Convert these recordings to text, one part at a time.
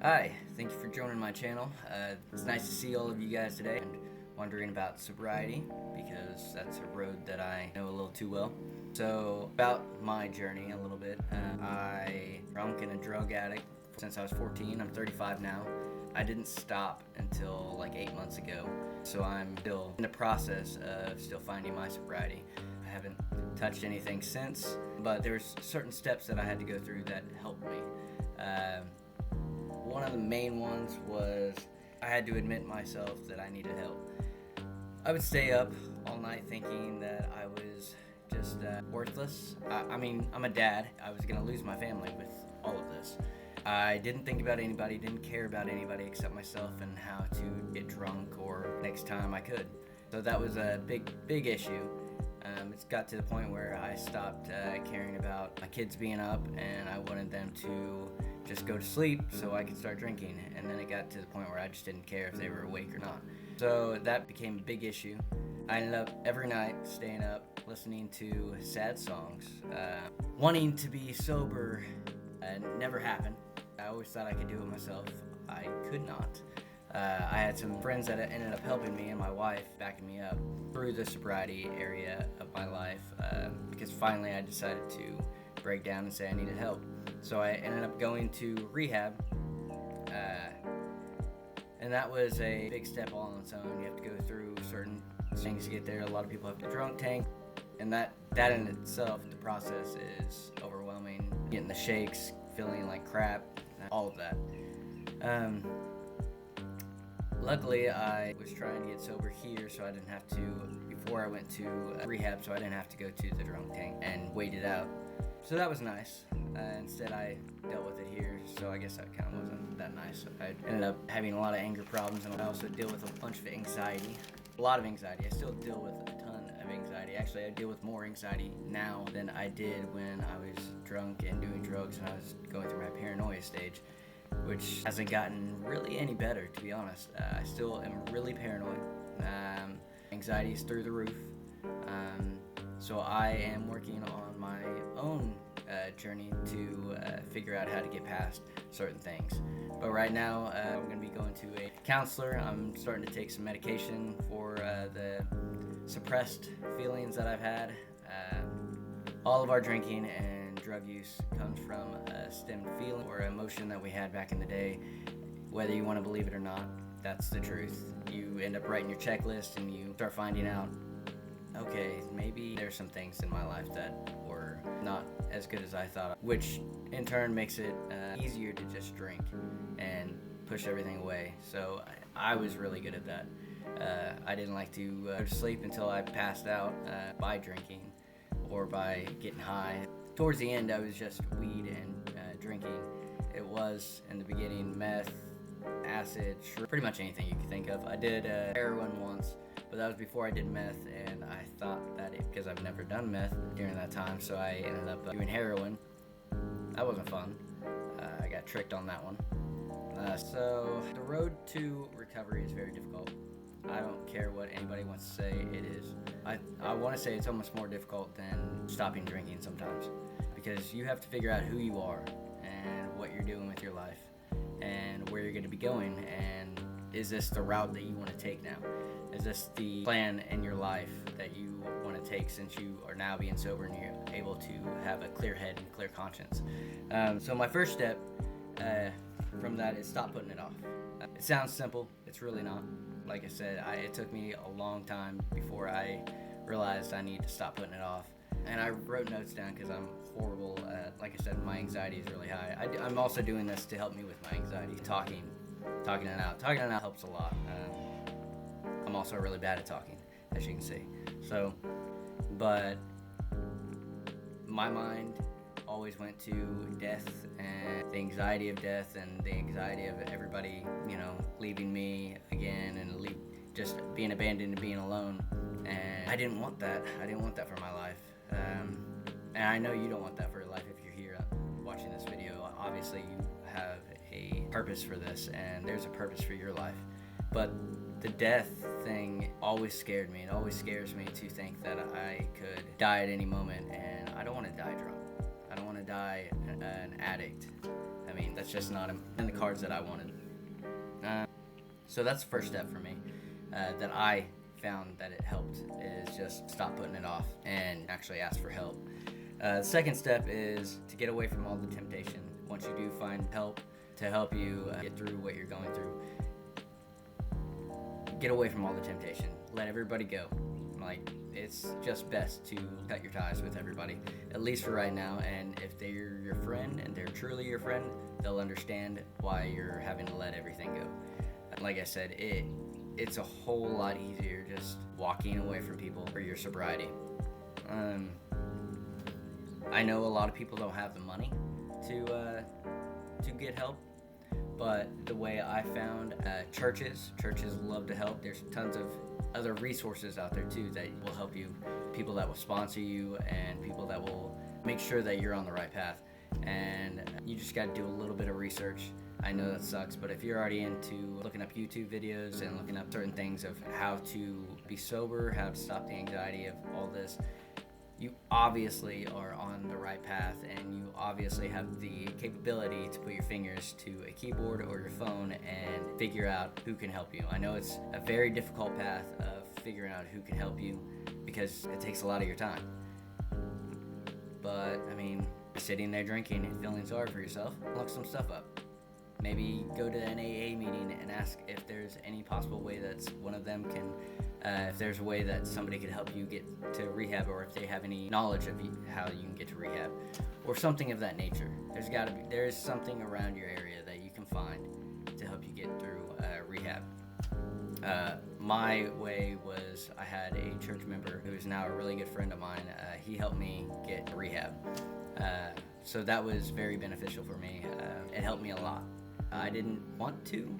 Hi, thank you for joining my channel. It's nice to see all of you guys today and wondering about sobriety because that's a road that I know a little too well. So about my journey a little bit, I drunk and a drug addict since I was 14. I'm 35 now. I didn't stop until like 8 months ago. So I'm still in the process of still finding my sobriety. I haven't touched anything since, but there's certain steps that I had to go through that helped me. One of the main ones was I had to admit myself that I needed help. I would stay up all night thinking that I was just worthless. I'm a dad. I was going to lose my family with all of this. I didn't think about anybody, didn't care about anybody except myself and how to get drunk or next time I could. So that was a big issue. It's got to the point where I stopped caring about my kids being up, and I wanted them to just go to sleep so I could start drinking. And then it got to the point where I just didn't care if they were awake or not. So that became a big issue. I ended up every night staying up, listening to sad songs. Wanting to be sober never happened. I always thought I could do it myself. I could not. I had some friends that ended up helping me and my wife backing me up through the sobriety area of my life because finally I decided to break down and say I needed help. So I ended up going to rehab, and that was a big step all on its own. You have to go through certain things to get there. A lot of people have to drunk tank, and that in itself, the process is overwhelming. Getting the shakes, feeling like crap, all of that. Luckily, I was trying to get sober here, so I didn't have to, before I went to rehab, so I didn't have to go to the drunk tank and wait it out. So that was nice. Instead, I dealt with it here, so I guess that kind of wasn't that nice. I ended up having a lot of anger problems, and I also deal with a bunch of anxiety. A lot of anxiety. I still deal with a ton of anxiety. Actually, I deal with more anxiety now than I did when I was drunk and doing drugs and I was going through my paranoia stage, which hasn't gotten really any better, to be honest. I still am really paranoid. Anxiety is through the roof. So I am working on my own journey to figure out how to get past certain things. But right now, I'm going to be going to a counselor. I'm starting to take some medication for the suppressed feelings that I've had. All of our drinking and drug use comes from a stemmed feeling or emotion that we had back in the day. Whether you want to believe it or not, that's the truth. You end up writing your checklist and you start finding out, okay, maybe there's some things in my life that were not as good as I thought, which in turn makes it easier to just drink and push everything away. So I was really good at that. I didn't like to go to sleep until I passed out by drinking or by getting high. Towards the end, I was just weed and drinking. It was, in the beginning, meth, acid, pretty much anything you could think of. I did heroin once, but that was before I did meth, and I thought that because I've never done meth during that time, so I ended up doing heroin. That wasn't fun. I got tricked on that one. So the road to recovery is very difficult. I don't care what anybody wants to say, it is. I want to say it's almost more difficult than stopping drinking sometimes, because you have to figure out who you are and what you're doing with your life and where you're going to be going, and is this the route that you want to take now? Is this the plan in your life that you want to take since you are now being sober and you're able to have a clear head and clear conscience? So my first step from that is stop putting it off. It sounds simple, it's really not. Like I said, it took me a long time before I realized I need to stop putting it off. And I wrote notes down because I'm horrible at, like I said, my anxiety is really high. I'm also doing this to help me with my anxiety, talking it out. Talking it out helps a lot. I'm also really bad at talking, as you can see. So, but my mind always went to death and the anxiety of death and the anxiety of everybody, leaving me again and just being abandoned and being alone. And I didn't want that. I didn't want that for my life. And I know you don't want that for your life if you're here watching this video. Obviously, you have a purpose for this, and there's a purpose for your life. But the death thing always scared me. It always scares me to think that I could die at any moment, and I don't want to die drunk. I don't want to die an addict. I I mean, that's just not in the cards that I wanted. So that's the first step for me that I found that it helped, is just stop putting it off and actually ask for help. The second step is to get away from all the temptation. Once you do find help to help you get through what you're going through, get away from all the temptation. Let everybody go. Like, it's just best to cut your ties with everybody, at least for right now. And if they're your friend and they're truly your friend, they'll understand why you're having to let everything go. Like I said, it's a whole lot easier just walking away from people for your sobriety. I know a lot of people don't have the money to get help, but the way I found, churches love to help. There's tons of other resources out there too that will help you, people that will sponsor you and people that will make sure that you're on the right path. And you just got to do a little bit of research. I know that sucks, but if you're already into looking up YouTube videos and looking up certain things of how to be sober, how to stop the anxiety of all this, you obviously are on the right path, and you obviously have the capability to put your fingers to a keyboard or your phone and figure out who can help you. I know it's a very difficult path of figuring out who can help you because it takes a lot of your time. But, I mean, sitting there drinking and feeling sorry for yourself, look some stuff up. Maybe go to an AA meeting and ask if there's any possible way that one of them can, if there's a way that somebody could help you get to rehab, or if they have any knowledge of how you can get to rehab, or something of that nature. There's something around your area that you can find to help you get through rehab. My way was, I had a church member who is now a really good friend of mine. He helped me get rehab. So that was very beneficial for me. It helped me a lot. I didn't want to,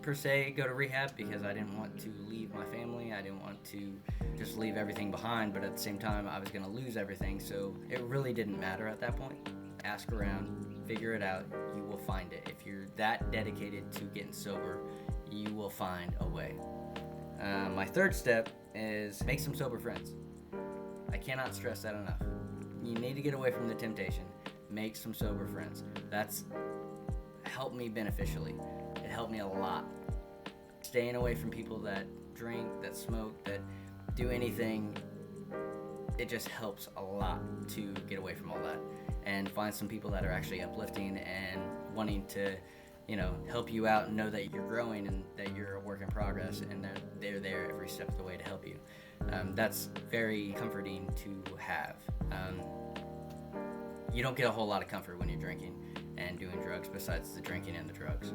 per se, go to rehab because I didn't want to leave my family. I didn't want to just leave everything behind, but at the same time, I was going to lose everything, so it really didn't matter at that point. Ask around, figure it out, you will find it. If you're that dedicated to getting sober, you will find a way. My third step is make some sober friends. I cannot stress that enough. You need to get away from the temptation. Make some sober friends. That's helped me beneficially. It helped me a lot. Staying away from people that drink, that smoke, that do anything, it just helps a lot to get away from all that and find some people that are actually uplifting and wanting to, help you out and know that you're growing and that you're a work in progress and that they're there every step of the way to help you. That's very comforting to have. You don't get a whole lot of comfort when you're drinking and doing drugs besides the drinking and the drugs.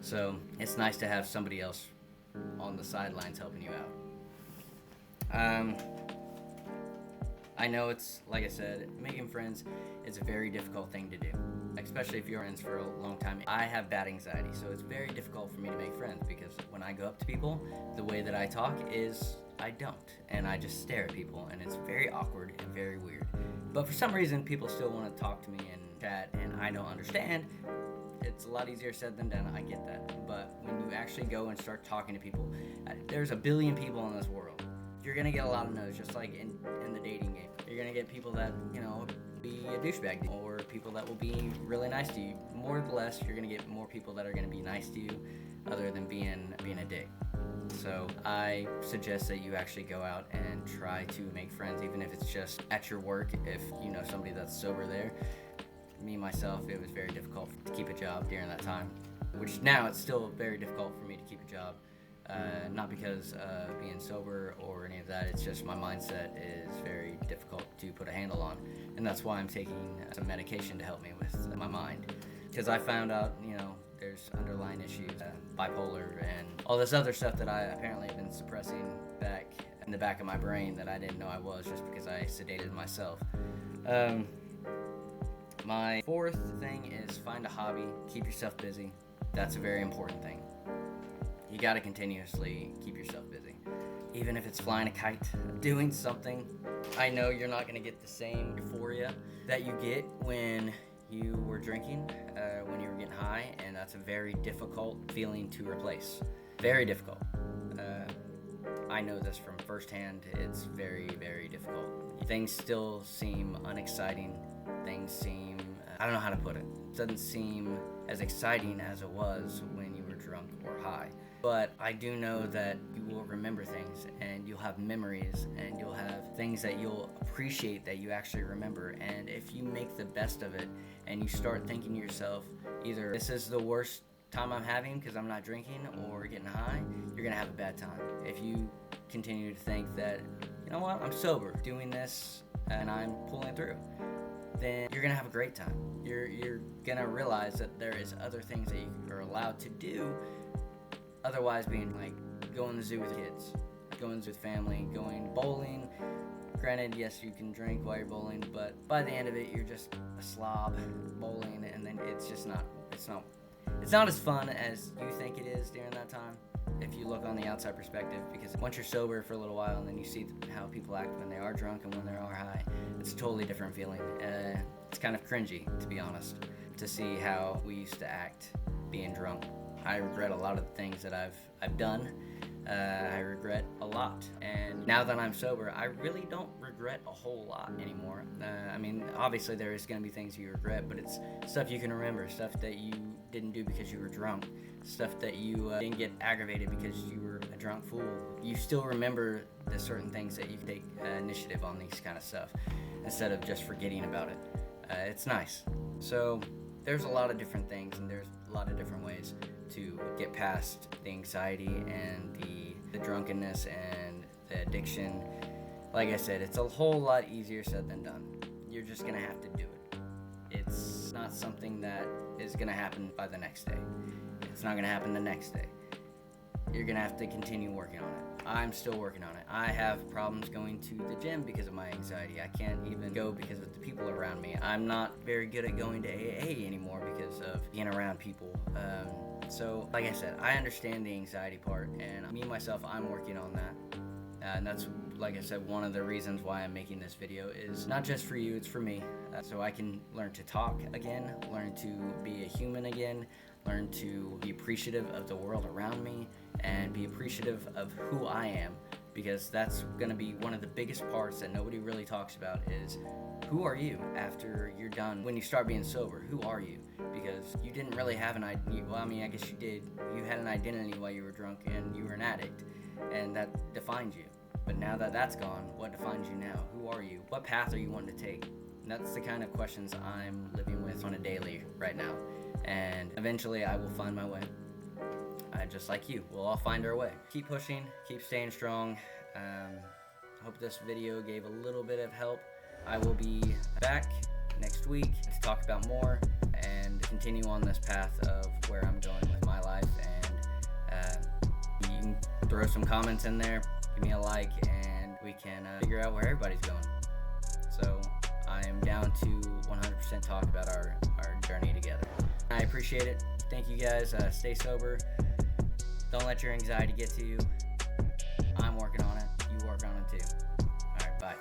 So it's nice to have somebody else on the sidelines helping you out. I know it's, like I said, making friends is a very difficult thing to do, especially if you're friends for a long time. I have bad anxiety, so it's very difficult for me to make friends because when I go up to people, the way that I talk is I don't, and I just stare at people, and it's very awkward and very weird. But for some reason, people still want to talk to me and chat, and I don't understand. It's a lot easier said than done, I get that. But when you actually go and start talking to people, there's a billion people in this world. You're going to get a lot of no's, just like in the dating game. You're going to get people that, be a douchebag, or people that will be really nice to you. More or less, you're going to get more people that are going to be nice to you other than being a dick. So I suggest that you actually go out and try to make friends, even if it's just at your work, if you know somebody that's sober there. Me, myself, it was very difficult to keep a job during that time, which now it's still very difficult for me to keep a job. Not because of being sober or any of that, it's just my mindset is very difficult to put a handle on. And that's why I'm taking some medication to help me with my mind. Because I found out, there's underlying issues, bipolar and all this other stuff that I apparently have been suppressing back in the back of my brain that I didn't know I was just because I sedated myself. My fourth thing is find a hobby, keep yourself busy. That's a very important thing. You gotta continuously keep yourself busy. Even if it's flying a kite, doing something. I know you're not gonna get the same euphoria that you get when you were drinking, when you were getting high, and that's a very difficult feeling to replace. Very difficult. I know this from firsthand. It's very, very difficult. Things still seem unexciting. Things seem, I don't know how to put it. It doesn't seem as exciting as it was when you were drunk or high. But I do know that you will remember things, and you'll have memories, and you'll have things that you'll appreciate that you actually remember. And if you make the best of it and you start thinking to yourself, either this is the worst time I'm having because I'm not drinking or getting high, you're gonna have a bad time. If you continue to think that, you know what, I'm sober, doing this, and I'm pulling through, then you're gonna have a great time. You're gonna realize that there is other things that you are allowed to do, otherwise being like going to the zoo with kids, going with family, going bowling. Granted, yes, you can drink while you're bowling, but by the end of it, you're just a slob bowling, and then it's not as fun as you think it is during that time, if you look on the outside perspective, because once you're sober for a little while and then you see how people act when they are drunk and when they are high, it's a totally different feeling. It's kind of cringy, to be honest, to see how we used to act being drunk. I regret a lot of the things that I've done. I regret a lot, and now that I'm sober, I really don't regret a whole lot anymore. I mean, obviously there is going to be things you regret, but it's stuff you can remember, stuff that you didn't do because you were drunk, stuff that you didn't get aggravated because you were a drunk fool. You still remember the certain things that you can take initiative on these kind of stuff instead of just forgetting about it. It's nice. So there's a lot of different things, and there's a lot of different ways to get past the anxiety and the drunkenness and the addiction. Like I said, it's a whole lot easier said than done. You're just gonna have to do it. It's not something that is gonna happen by the next day. It's not gonna happen the next day. You're gonna have to continue working on it. I'm still working on it. I have problems going to the gym because of my anxiety. I can't even go because of the people around me. I'm not very good at going to AA anymore because of being around people. So, like I said, I understand the anxiety part, and me, myself, I'm working on that. And that's, like I said, one of the reasons why I'm making this video is not just for you, it's for me. So I can learn to talk again, learn to be a human again, learn to be appreciative of the world around me, and be appreciative of who I am, because that's going to be one of the biggest parts that nobody really talks about is who are you after you're done. When you start being sober, who are you? Because you didn't really have an identity. Well, I mean, I guess you did. You had an identity while you were drunk, and you were an addict, and that defined you. But now that that's gone, what defines you now? Who are you? What path are you wanting to take? And that's the kind of questions I'm living with on a daily right now. And eventually I will find my way. Just like you, we'll all find our way. Keep pushing, keep staying strong. Hope this video gave a little bit of help. I will be back next week to talk about more and continue on this path of where I'm going with my life. And you can throw some comments in there, give me a like, and we can figure out where everybody's going. So I am down to 100% talk about our journey together. I appreciate it. Thank you guys. Stay sober. Don't let your anxiety get to you. I'm working on it. You work on it too. All right, bye.